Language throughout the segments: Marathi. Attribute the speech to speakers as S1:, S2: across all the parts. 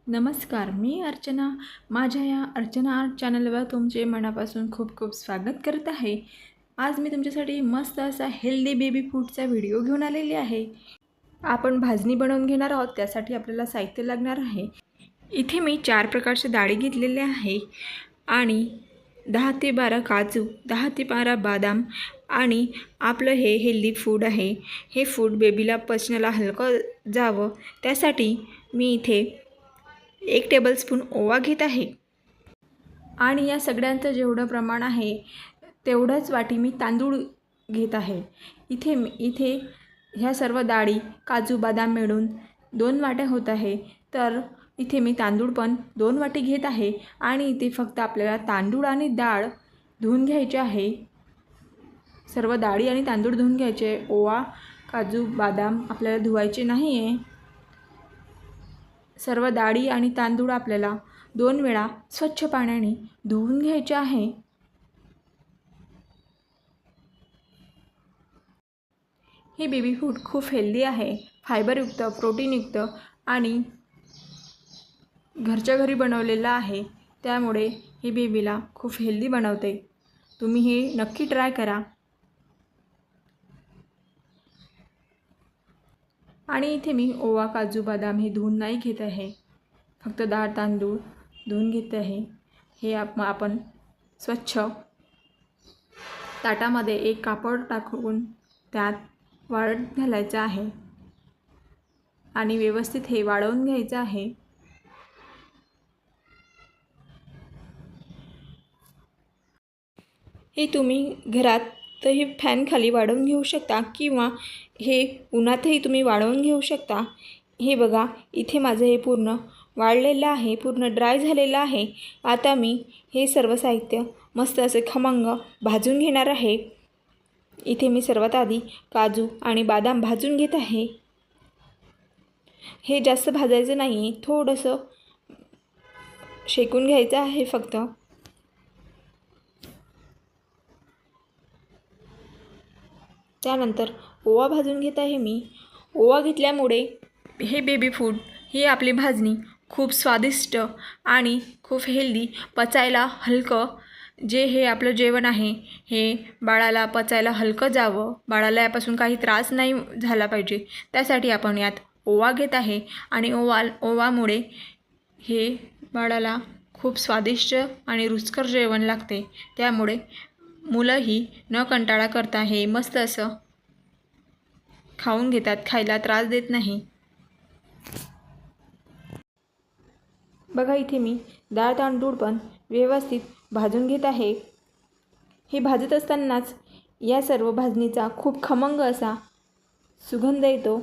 S1: नमस्कार, मी अर्चना. माझ्या या अर्चना आर्ट चॅनलवर तुमचे मनापासून खूप खूप स्वागत करत आहे. आज मी तुमच्यासाठी मस्त असा हेल्दी बेबी फूडचा व्हिडिओ घेऊन आलेली आहे. आपण भाजणी बनवून घेणार आहोत. त्यासाठी आपल्याला साहित्य लागणार आहे. इथे मी 4 प्रकारचे डाळी घेतलेले आहे आणि 10 ते 12 काजू, 10 ते 12 बदाम आणि आपलं हे हेल्दी फूड आहे. हे फूड बेबीला पचनाला हलकं जावं त्यासाठी मी इथे 1 टेबलस्पून ओवा घेत आहे आणि या सगळ्यांचं जेवढं प्रमाण आहे तेवढंच वाटी मी तांदूळ घेत आहे. इथे ह्या सर्व डाळी, काजू, बदाम मिळून 2 वाट्या होत आहे. तर इथे मी तांदूळ पण 2 वाटी घेत आहे आणि इथे फक्त आपल्याला तांदूळ आणि डाळ धुवून घ्यायचे आहे. सर्व डाळी आणि तांदूळ धुवून घ्यायचे. ओवा, काजू, बदाम आपल्याला धुवायचे नाही आहे. सर्व डाळी आणि तांदूळ आपल्याला 2 वेळा स्वच्छ पाण्याने धुवून घ्यायचे आहे. हे बेबी फूड खूप हेल्दी आहे, फायबरयुक्त, प्रोटीनयुक्त आणि घरच्या घरी बनवलेलं आहे. त्यामुळे हे बेबीला खूप हेल्दी बनवते. तुम्ही हे नक्की ट्राय करा. आणि इथे मी ओवा, काजू, बदाम हे धुवून नाही घेत आहे. फक्त डाळ, तांदूळ धुवून घेत आहे. हे आपण स्वच्छ ताटामध्ये एक कापड टाकून त्यात वाळत घालायचं आहे आणि व्यवस्थित हे वाळवून घ्यायचं आहे. हे तुम्ही घरातही फॅन खाली वाळवून घेऊ शकता किंवा हे उन्हातही तुम्ही वाळवून घेऊ शकता. हे बघा, इथे माझं हे पूर्ण वाळलेलं आहे, पूर्ण ड्राय झालेलं आहे. आता मी हे सर्व साहित्य मस्त असे खमंग भाजून घेणार आहे. इथे मी सर्वात आधी काजू आणि बदाम भाजून घेत आहे. हे जास्त भाजायचं नाही, थोडंसं शेकून घ्यायचं आहे फक्त. त्यानंतर ओवा भाजून घेत आहे मी. ओवा घेतल्यामुळे हे बेबी फूड, ही आपली भाजणी खूप स्वादिष्ट आणि खूप हेल्दी, पचायला हलकं, जे हे आपलं जेवण आहे हे बाळाला पचायला हलकं जावं, बाळाला यापासून काही त्रास नाही झाला पाहिजे, त्यासाठी आपण यात ओवा घेत आहे. आणि ओवामुळे हे बाळाला खूप स्वादिष्ट आणि रुचकर जेवण लागते. त्यामुळे मुलंही न कंटाळा करता हे मस्त असं खाऊन घेतात, खायला त्रास देत नाही. बघा, इथे मी डाळ तांदूळ पण व्यवस्थित भाजून घेत आहे. हे भाजत असतानाच या सर्व भाजणीचा खूप खमंग असा सुगंध येतो.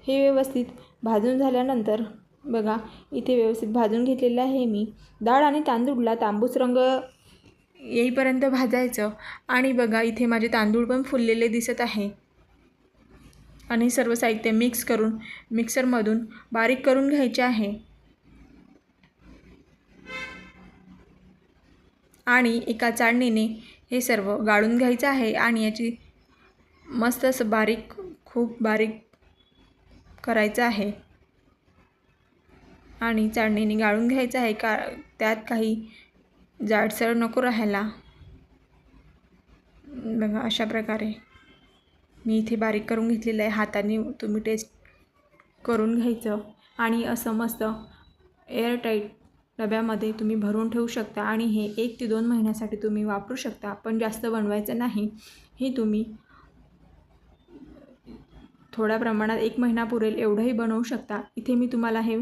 S1: हे व्यवस्थित भाजून झाल्यानंतर बघा, इथे व्यवस्थित भाजून घेतलेलं आहे मी. डाळ आणि तांदूळला तांबूस रंग येईपर्यंत भाजायचं. आणि बघा, इथे माझे तांदूळ पण फुललेले दिसत आहे. आणि सर्व साहित्य मिक्स करून मिक्सरमधून बारीक करून घ्यायचे आहे. आणि एका चाळणीने हे सर्व गाळून घ्यायचं आहे आणि याची मस्त असं बारीक, खूप बारीक करायचं आहे. आणि चाळणीने गाळून घ्यायचं आहे, त्यात काही जाडसर नको राहायला. बघा, अशा प्रकारे मी इथे बारीक करून घेतलेलं आहे. हाताने तुम्ही टेस्ट करून घ्यायचं आणि असं मस्त एअरटाईट डब्यामध्ये तुम्ही भरून ठेवू शकता. आणि हे 1 ते 2 महिन्यासाठी तुम्ही वापरू शकता. पण जास्त बनवायचं नाही. हे तुम्ही थोड्या प्रमाणात 1 महिना पुरेल एवढंही बनवू शकता. इथे मी तुम्हाला हे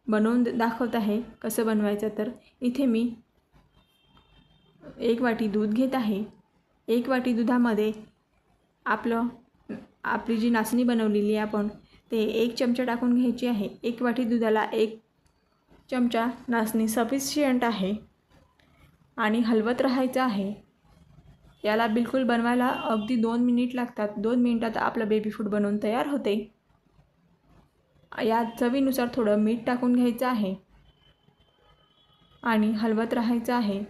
S1: बनवून दाखवत आहे कसं बनवायचं. तर इथे मी 1 वाटी दूध घेत आहे. 1 वाटी दुधामध्ये आपली जी नाचणी बनवलेली आहे आपण, ते 1 चमचा टाकून घ्यायची आहे. 1 वाटी दुधाला 1 चमचा नाचणी सफिशियंट आहे. आणि हलवत राहायचं आहे. याला बिलकुल बनवायला अगदी 2 मिनिट लागतात. 2 मिनिटात आपलं बेबी फूड बनवून तयार होते. यात चवीनुसार थोडं मीठ टाकून घ्यायचं आहे आणि हलवत राहायचं आहे.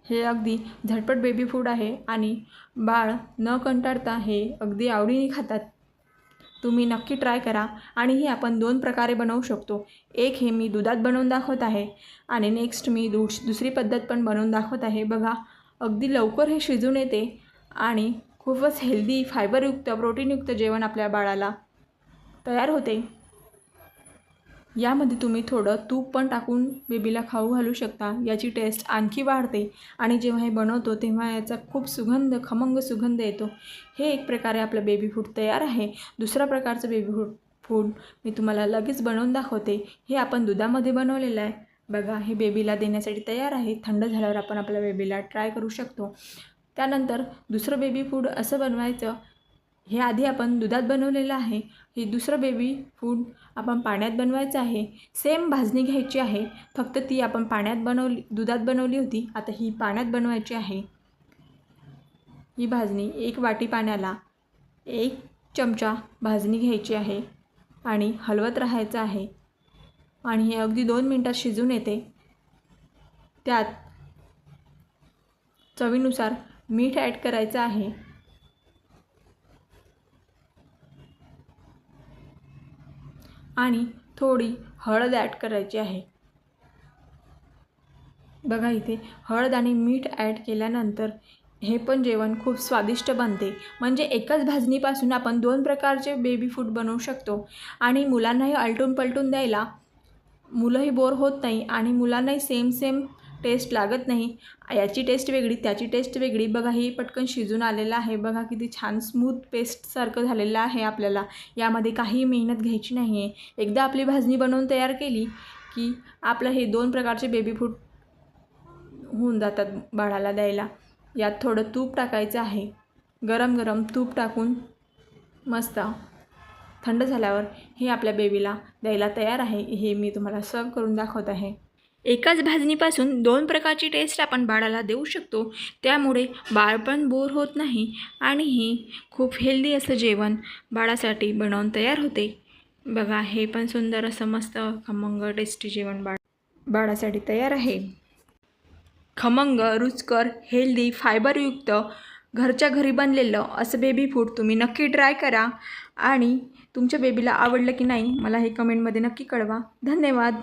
S1: हे अगदी झटपट बेबी फूड आहे आणि बाळ न कंटाळता हे अगदी आवडीने खातात. तुम्ही नक्की ट्राय करा। आणि हे आपण 2 प्रकारे बनवू शकतो। एक हे मी दुधात बनवून दाखवत आहे आणि नेक्स्ट मी दुसरी पद्धत पण बनवून दाखवत आहे। बघा, अगदी लवकर हे शिजून येते आणि खूपच हेल्दी, फायबरयुक्त, प्रोटीनयुक्त जेवण आपल्या बाळाला तयार होते। यामध्ये तुम्ही थोडं तूप पण टाकून बेबीला खाऊ घालू शकता। याची टेस्ट आणखी वाढते आणि जेव्हा हे बनवतो तेव्हा याचा खूप सुगंध, खमंग सुगंध येतो। हे एक प्रकारे आपलं बेबी फूड तयार आहे। दुसरा प्रकारचं बेबी फूड मी तुम्हाला लगेच बनवून दाखवते। हे आपण दुधामध्ये बनवलेलं आहे। बघा, हे बेबीला देण्यासाठी तयार आहे। थंड झाल्यावर आपण आपल्या बेबीला ट्राय करू शकतो। त्यानंतर दुसरं बेबी फूड असं बनवायचं, हे आधी आपण दुधात बनवलेलं आहे। हे दुसरं बेबी फूड आपण पाण्यात बनवायचं आहे। सेम भाजणी घ्यायची आहे, फक्त ती आपण दुधात बनवली होती, आता ही पाण्यात बनवायची आहे। ही भाजणी 1 वाटी पाण्याला 1 चमचा भाजणी घ्यायची आहे आणि हलवत राहायचं आहे आणि हे अगदी 2 मिनिटात शिजून येते। त्यात चवीनुसार मीठ ॲड करायचं आहे आणि थोडी हळद ॲड करायची आहे। बघा, इथे हळद आणि मीठ ॲड केल्यानंतर हे पण जेवण खूप स्वादिष्ट बनते। म्हणजे एकाच भाजणीपासून आपण 2 प्रकारचे बेबी फूड बनवू शकतो आणि मुलांनाही आलटून पलटून द्यायला मुलंही बोर होत नाही आणि मुलांनाही सेम टेस्ट लागत नाही। याची टेस्ट वेगळी, त्याची टेस्ट वेगळी। बघा, ही पटकन शिजून आलेलं आहे। बघा, किती छान स्मूथ पेस्टसारखं झालेलं आहे। आपल्याला यामध्ये काही मेहनत घ्यायची नाही आहे। एकदा आपली भाजणी बनवून तयार केली की आपलं हे 2 प्रकारचे बेबी फूड होऊन जातात बाळाला द्यायला। यात थोडं तूप टाकायचं आहे। गरम तूप टाकून मस्त थंड झाल्यावर हे आपल्या बेबीला द्यायला तयार आहे। हे मी तुम्हाला सर्व करून दाखवत आहे। एकाच भाजणीपासून 2 प्रकारची टेस्ट आपण बाळाला देऊ शकतो, त्यामुळे बाळ पण बोर होत नाही आणि हे खूप हेल्दी असं जेवण बाळासाठी बनवून तयार होते। बघा, हे पण सुंदर असं मस्त खमंग टेस्टी जेवण बाळासाठी तयार आहे। खमंग, रुचकर, हेल्दी, फायबरयुक्त, घरच्या घरी बनलेलं असं बेबी फूड तुम्ही नक्की ट्राय करा आणि तुमच्या बेबीला आवडलं की नाही मला हे कमेंटमध्ये नक्की कळवा। धन्यवाद।